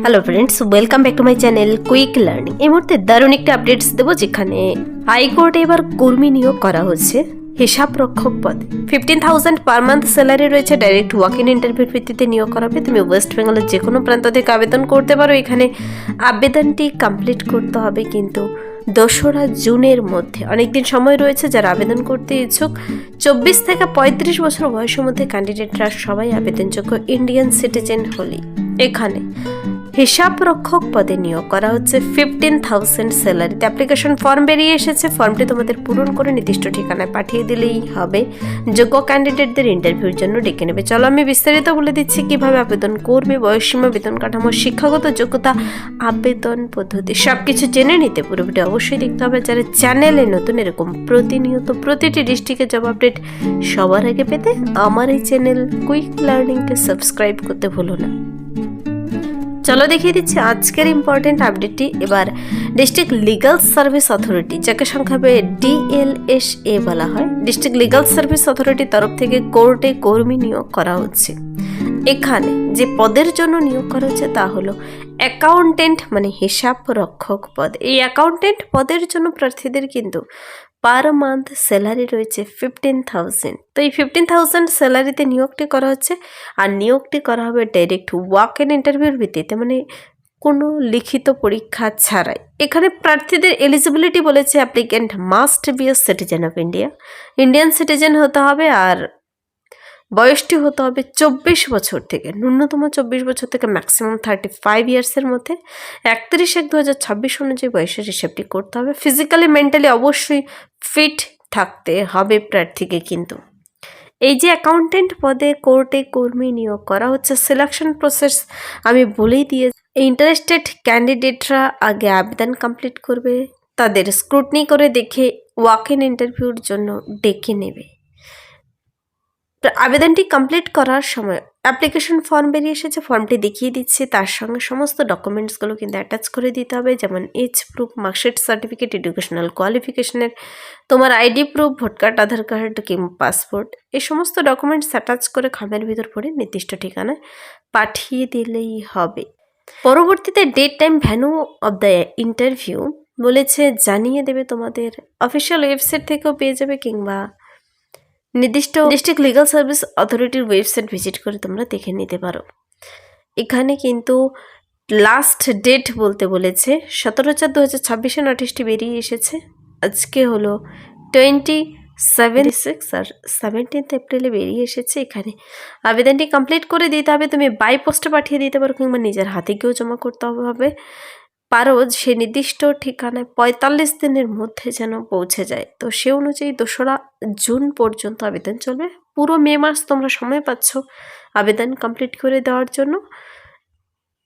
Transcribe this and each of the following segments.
Hello friends, welcome back to my channel quick learning. এই মুহূর্তে দারুণ একটা আপডেটস দেবো, যেখানে হাইকোর্টে এবার কর্মী নিয়োগ করা হচ্ছে হিসাব রক্ষক পদে। 15,000 পার মান্থ স্যালারি রয়েছে। ডাইরেক্ট ওয়াক ইন ইন্টারভিউর ভিত্তিতে নিয়োগ করা হবে। তুমি ওয়েস্ট বেঙ্গলের যে কোনো প্রান্ত থেকে আবেদন করতে পারো। এখানে আবেদনটি কমপ্লিট করতে হবে কিন্তু 2রা জুনের মধ্যে। অনেকদিন সময় রয়েছে যারা আবেদন করতে ইচ্ছুক। 24 থেকে 35 বছর বয়সের মধ্যে ক্যান্ডিডেটরা সবাই আবেদনযোগ্য ইন্ডিয়ান সিটিজেন হলেই এখানে হিসাব রক্ষক পদে নিয়োগ করা হচ্ছে 15,000 স্যালারিতে। অ্যাপ্লিকেশন ফর্ম বেরিয়ে এসেছে। ফর্মটি তোমাদের পূরণ করে নির্দিষ্ট ঠিকানায় পাঠিয়ে দিলেই হবে। যোগ্য ক্যান্ডিডেটদের ইন্টারভিউর জন্য ডেকে নেবে। চলো আমি বিস্তারিত বলে দিচ্ছি কিভাবে আবেদন করবে, বয়সসীমা, বেতন কাঠামো, শিক্ষাগত যোগ্যতা, আবেদন পদ্ধতি সবকিছু জেনে নিতে পুরো ভিডিও অবশ্যই দেখতে হবে। যারা চ্যানেলে নতুন এরকম প্রতিনিয়ত প্রতিটি ডিস্ট্রিক্টের জব আপডেট সবার আগে পেতে আমার এই চ্যানেল কুইক লার্নিংকে সাবস্ক্রাইব করতে ভুলো না। চলো দেখিয়ে দিচ্ছি আজকের ইম্পর্টেন্ট আপডেটটি। এবার ডিস্ট্রিক্ট লিগাল সার্ভিস অথরিটি, যাকে সংক্ষেপে DLSA বলা হয়, ডিস্ট্রিক্ট লিগাল সার্ভিস অথরিটির তরফ থেকে কোর্টে কর্মী নিয়োগ করা হচ্ছে। এখানে যে পদের জন্য নিয়োগ করা হচ্ছে তা হলো অ্যাকাউন্টেন্ট, মানে হিসাব রক্ষক পদ। এই অ্যাকাউন্টেন্ট পদের জন্য প্রার্থীদের কিন্তু পার মান্থ স্যালারি রয়েছে 15,000। তো এই 15,000 স্যালারিতে নিয়োগটি করা হচ্ছে। আর নিয়োগটি করা হবে ডাইরেক্ট ওয়াক ইন ইন্টারভিউর ভিত্তিতে, মানে কোনো লিখিত পরীক্ষা ছাড়াই। এখানে প্রার্থীদের এলিজিবিলিটি বলেছে applicant must B a citizen of India, Indian citizen হতে হবে। আর বয়সটি হতে হবে 24 বছর থেকে, ন্যূনতম 24 বছর থেকে ম্যাক্সিমাম 35 ইয়ার্সের মধ্যে। 31/1/2026 অনুযায়ী বয়সের হিসাবটি করতে হবে। ফিজিক্যালি মেন্টালি অবশ্যই ফিট থাকতে হবে প্রার্থীকে। কিন্তু এই যে অ্যাকাউন্টেন্ট পদে কোর্টে কর্মী নিয়োগ করা হচ্ছে, সিলেকশন প্রসেস আমি বলেই দিয়ে, ইন্টারেস্টেড ক্যান্ডিডেটরা আগে আবেদন কমপ্লিট করবে, তাদের স্ক্রুটনি করে দেখে ওয়াক ইন ইন্টারভিউর জন্য ডেকে নেবে। আবেদনটি কমপ্লিট করার সময় অ্যাপ্লিকেশন ফর্ম বেরিয়ে এসেছে, ফর্মটি দেখিয়ে দিচ্ছি। তার সঙ্গে সমস্ত ডকুমেন্টসগুলো কিন্তু অ্যাটাচ করে দিতে হবে, যেমন age proof, marksheet, certificate, educational কোয়ালিফিকেশনের, তোমার ID proof, vote card, Aadhaar card কিংবা পাসপোর্ট। এই সমস্ত ডকুমেন্টস অ্যাটাচ করে খামের ভিতর পড়ে নির্দিষ্ট ঠিকানায় পাঠিয়ে দিলেই হবে। পরবর্তীতে date, time, venue of the interview বলেছে জানিয়ে দেবে। তোমাদের অফিসিয়াল ওয়েবসাইট থেকেও পেয়ে যাবে, কিংবা নির্দিষ্ট ডিস্ট্রিক্ট লিগাল সার্ভিস অথরিটির ওয়েবসাইট ভিজিট করে তোমরা দেখে নিতে পারো। এখানে কিন্তু লাস্ট ডেট বলতে বলেছে 17/4/2026 নোটিশটি বেরিয়ে এসেছে। আজকে হলো 27/6 আর 17 এপ্রিলে বেরিয়ে এসেছে। এখানে আবেদনটি কমপ্লিট করে দিতে হবে। তুমি বাই পোস্টে পাঠিয়ে দিতে পারো, কিংবা নিজের হাতে গিয়েও জমা করতে হবে পারো। সে নির্দিষ্ট ঠিকানায় 45 দিনের মধ্যে যেন পৌঁছে যায়। তো সে অনুযায়ী 2রা জুন পর্যন্ত আবেদন চলবে। পুরো মে মাস তোমরা সময় পাচ্ছ আবেদন কমপ্লিট করে দেওয়ার জন্য।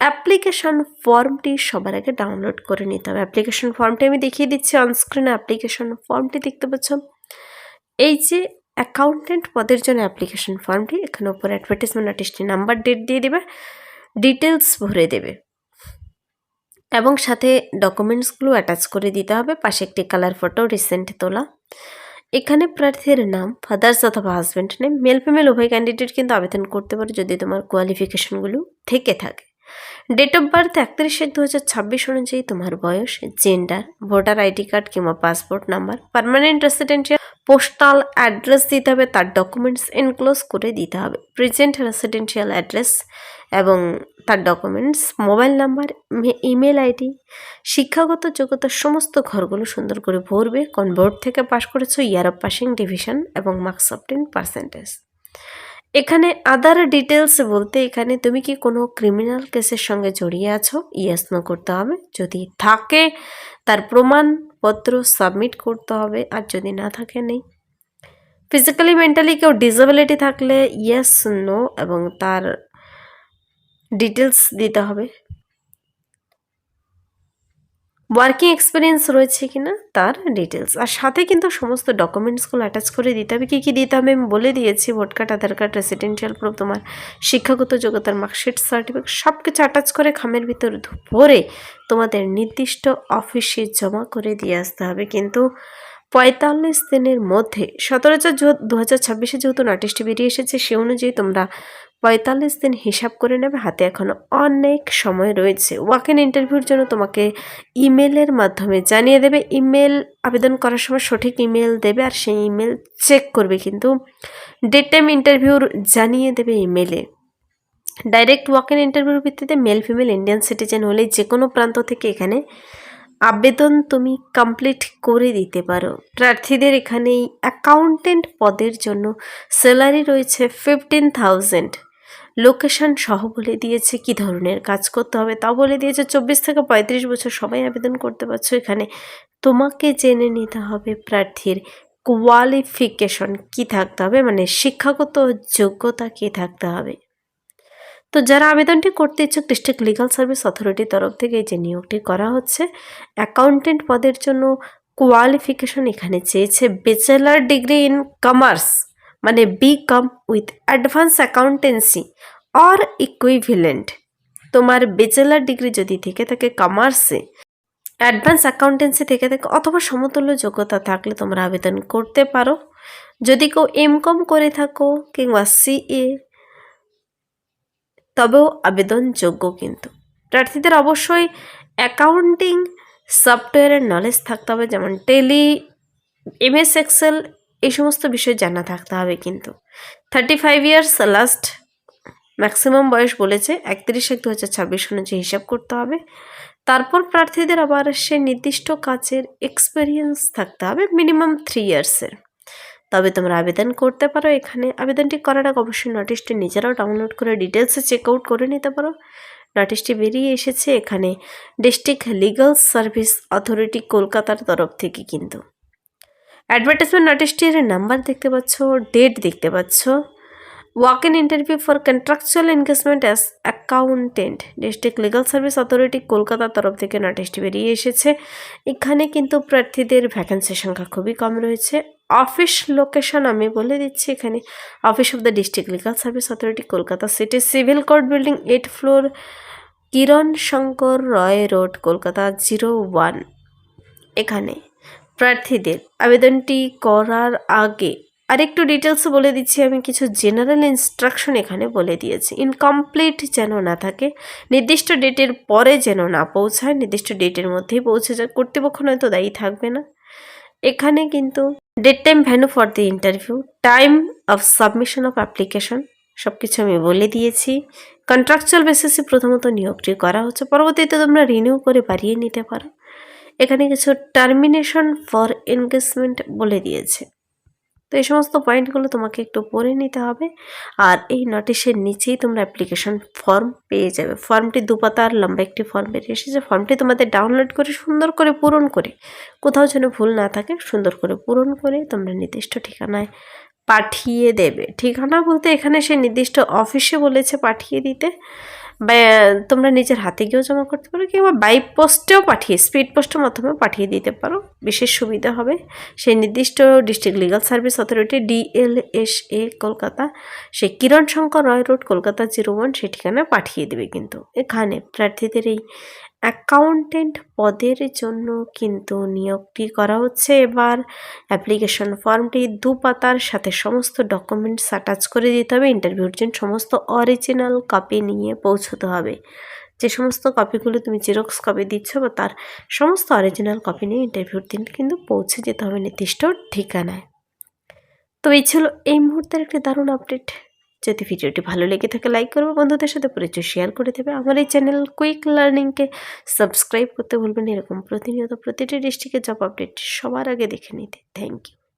অ্যাপ্লিকেশন ফর্মটি সবার আগে ডাউনলোড করে নিতে হবে। অ্যাপ্লিকেশন ফর্মটি আমি দেখিয়ে দিচ্ছি অনস্ক্রিনে। অ্যাপ্লিকেশন ফর্মটি দেখতে পাচ্ছ, এই যে অ্যাকাউন্টেন্ট পদের জন্য অ্যাপ্লিকেশন ফর্মটি, এখানে উপরে অ্যাডভার্টাইজমেন্ট নোটিশটি নাম্বার, ডেট দিয়ে দেবে, ডিটেলস ভরে দেবে এবং সাথে ডকুমেন্টসগুলো অ্যাটাচ করে দিতে হবে। পাশে একটি কালার ফটো রিসেন্ট তোলা। এখানে প্রার্থীর নাম, ফাদার্স অথবা হাজব্যান্ড নেম, মেল ফিমেল উভয় ক্যান্ডিডেট কিন্তু আবেদন করতে পারো যদি তোমার কোয়ালিফিকেশনগুলো থেকে থাকে। ডেট অফ বার্থ 31/1/2026 অনুযায়ী তোমার বয়স, জেন্ডার, ভোটার আইডি কার্ড কিংবা passport number, permanent residential postal address দিতে হবে, তার ডকুমেন্টস এনক্লোজ করে দিতে হবে। প্রেজেন্ট রেসিডেন্সিয়াল অ্যাড্রেস এবং তার documents, mobile number, email ID, শিক্ষাগত যোগ্যতার সমস্ত ঘরগুলো সুন্দর করে ভরবে। কোন বোর্ড থেকে পাশ করেছো, ইয়ার অফ পাসিং, ডিভিশন এবং মার্কস অবটেন, পার্সেন্টেজ। এখানে আদার ডিটেলস বলতে এখানে তুমি কি কোনো ক্রিমিনাল কেসের সঙ্গে জড়িয়ে আছো, ইয়েস নো করতে হবে। যদি থাকে তার প্রমাণপত্র সাবমিট করতে হবে, আর যদি না থাকে নেই। ফিজিক্যালি মেন্টালি কেউ ডিসেবিলিটি থাকলে ইয়েস নো এবং তার ডিটেলস দিতে হবে। ওয়ার্কিং এক্সপিরিয়েন্স রয়েছে কিনা তার ডিটেলস, আর সাথে কিন্তু সমস্ত ডকুমেন্টসগুলো অ্যাটাচ করে দিতে হবে। কী কী দিতে হবে আমি বলে দিয়েছি, vote card, Aadhaar card, residential proof, তোমার শিক্ষাগত যোগ্যতার মার্কশিট, সার্টিফিকেট সব কিছু অ্যাটাচ করে খামের ভিতর ভরে তোমাদের নির্দিষ্ট অফিসে জমা করে দিয়ে আসতে হবে। কিন্তু 45 দিনের মধ্যে 17/4/2026 যেহেতু নোটিশটি বেরিয়ে এসেছে, সে অনুযায়ী তোমরা 45 দিন হিসাব করে নেবে, হাতে এখনও অনেক সময় রয়েছে। ওয়াক ইন ইন্টারভিউর জন্য তোমাকে ইমেলের মাধ্যমে জানিয়ে দেবে। ইমেল আবেদন করার সময় সঠিক ইমেল দেবে, আর সেই ইমেল চেক করবে, কিন্তু ডেট টাইম ইন্টারভিউর জানিয়ে দেবে ইমেলে। ডাইরেক্ট ওয়াক ইন ইন্টারভিউর ভিত্তিতে মেল ফিমেল ইন্ডিয়ান সিটিজেন হলে যে কোনো প্রান্ত থেকে এখানে আবেদন তুমি কমপ্লিট করে দিতে পারো। প্রার্থীদের এখানে অ্যাকাউন্টেন্ট পদের জন্য স্যালারি রয়েছে 15,000। লোকেশন সহ বলে দিয়েছে, কি ধরনের কাজ করতে হবে তাও বলে দিয়েছে। 24 থেকে 35 বছর সবাই আবেদন করতে পারছো। এখানে তোমাকে জেনে নিতে হবে প্রার্থীর কোয়ালিফিকেশন কি থাকতে হবে, মানে শিক্ষাগত যোগ্যতা কি থাকতে হবে। তো যারা আবেদনটি করতে ইচ্ছুক, ডিস্ট্রিক্ট লিগাল সার্ভিস অথরিটির তরফ থেকে এই যে নিয়োগটি করা হচ্ছে অ্যাকাউন্টেন্ট পদের জন্য, কোয়ালিফিকেশন এখানে চেয়েছে ব্যাচেলার ডিগ্রি ইন কমার্স, মানে BCom with advance accountancy or equivalent. তোমার ব্যাচেলার ডিগ্রি যদি থেকে থাকে কমার্সে, অ্যাডভান্স অ্যাকাউন্টেন্সি থেকে থাকে অথবা সমতুল্য যোগ্যতা থাকলে তোমরা আবেদন করতে পারো। যদি কেউ MCom করে থাকো কিংবা CA তবেও আবেদনযোগ্য। কিন্তু প্রার্থীদের অবশ্যই অ্যাকাউন্টিং সফটওয়্যারের নলেজ থাকতে হবে, যেমন টেলি, MS এক্সেল, এই সমস্ত বিষয় জানা থাকতে হবে। কিন্তু 35 ইয়ার্স লাস্ট ম্যাক্সিমাম বয়স বলেছে 31/1/2026 অনুযায়ী হিসাব করতে হবে। তারপর প্রার্থীদের আবার সে নির্দিষ্ট কাজের এক্সপেরিয়েন্স থাকতে হবে মিনিমাম 3 ইয়ার্সের, তবে তোমরা আবেদন করতে পারো। এখানে আবেদনটি করার আগে অবশ্যই নোটিশটি নিজেরাও ডাউনলোড করে ডিটেলসে চেক আউট করে নিতে পারো। নোটিশটি বেরিয়ে এসেছে এখানে ডিস্ট্রিক্ট লিগাল সার্ভিস অথরিটি কলকাতার তরফ থেকে। কিন্তু অ্যাডভার্টাইজমেন্ট নোটিশটির নাম্বার দেখতে পাচ্ছ, ডেট দেখতে পাচ্ছ। Walk in interview for contractual engagement as accountant, district legal service authority কলকাতার তরফ থেকে নোটিশটি বেরিয়ে এসেছে। এখানে কিন্তু প্রার্থীদের ভ্যাকেন্সির সংখ্যা খুবই কম রয়েছে। অফিস লোকেশন আমি বলে দিচ্ছি, এখানে office of the district legal service authority Kolkata city, civil court building 8 floor, Kiran Shankar Roy road, Kolkata 01। এখানে প্রার্থীদের আবেদনটি করার আগে আরেকটু ডিটেলস বলে দিচ্ছি আমি, কিছু জেনারেল ইনস্ট্রাকশন এখানে বলে দিয়েছি। ইনকমপ্লিট যেন না থাকে, নির্দিষ্ট ডেটের পরে যেন না পৌঁছায়, নির্দিষ্ট ডেটের মধ্যেই পৌঁছে যায়, কর্তৃপক্ষ নয়তো দায়ী থাকবে না। এখানে কিন্তু date time venue for the interview, time of submission of application সব কিছু আমি বলে দিয়েছি। কন্ট্রাকচুয়াল বেসিসে প্রথমত নিয়োগটি করা হচ্ছে, পরবর্তীতে তোমরা রিনিউ করে বাড়িয়ে নিতে পারো। এখানে কিছু টার্মিনেশন ফর এনগেজমেন্ট বলে দিয়েছে। তো এই সমস্ত পয়েন্টগুলো তোমাকে একটু পড়ে নিতে হবে। আর এই নোটিশের নিচেই তোমরা অ্যাপ্লিকেশন ফর্ম পেয়ে যাবে। ফর্মটি 2 পাতার লম্বা একটি ফর্ম বেরিয়ে এসেছে। ফর্মটি তোমাদের ডাউনলোড করে সুন্দর করে পূরণ করে, কোথাও যেন ভুল না থাকে, সুন্দর করে পূরণ করে তোমরা নির্দিষ্ট ঠিকানায় পাঠিয়ে দেবে। ঠিকানা বলতে এখানে সে নির্দিষ্ট অফিসে বলেছে পাঠিয়ে দিতে, বা তোমরা নিজের হাতে গিয়েও জমা করতে পারো, কিংবা বাই পোস্টেও পাঠিয়ে, স্পিড পোস্টের মাধ্যমে পাঠিয়ে দিতে পারো, বিশেষ সুবিধা হবে। সেই নির্দিষ্ট district legal service authority DLSA Kolkata, সেই কিরণ শঙ্কর রয় রোড, কলকাতা 01, সেই ঠিকানায় পাঠিয়ে দেবে। কিন্তু এখানে প্রার্থীদের এই অ্যাকাউন্টেন্ট পদের জন্য কিন্তু নিয়োগটি করা হচ্ছে। এবার অ্যাপ্লিকেশন ফর্মটি 2 পাতার সাথে সমস্ত ডকুমেন্টস অ্যাটাচ করে দিতে হবে। ইন্টারভিউর জন্য সমস্ত অরিজিনাল কপি নিয়ে পৌঁছতে হবে। যে সমস্ত কপিগুলো তুমি জেরক্স কপি দিচ্ছ বা তার সমস্ত অরিজিনাল কপি নিয়ে ইন্টারভিউর দিন কিন্তু পৌঁছে যেতে হবে নির্দিষ্ট ঠিকানায়। তো এই ছিল এই মুহূর্তের একটি দারুণ আপডেট। যদি ভিডিওটি ভালো লেগে থাকে লাইক করবে, বন্ধুদের সাথে পরিচয় শেয়ার করে দেবে। আমার এই চ্যানেল কুইক লার্নিংকে সাবস্ক্রাইব করতে ভুলবেন, এরকম প্রতিনিয়ত প্রতিটি ডিস্ট্রিক্টের জব আপডেট সবার আগে দেখে নিতে। Thank you.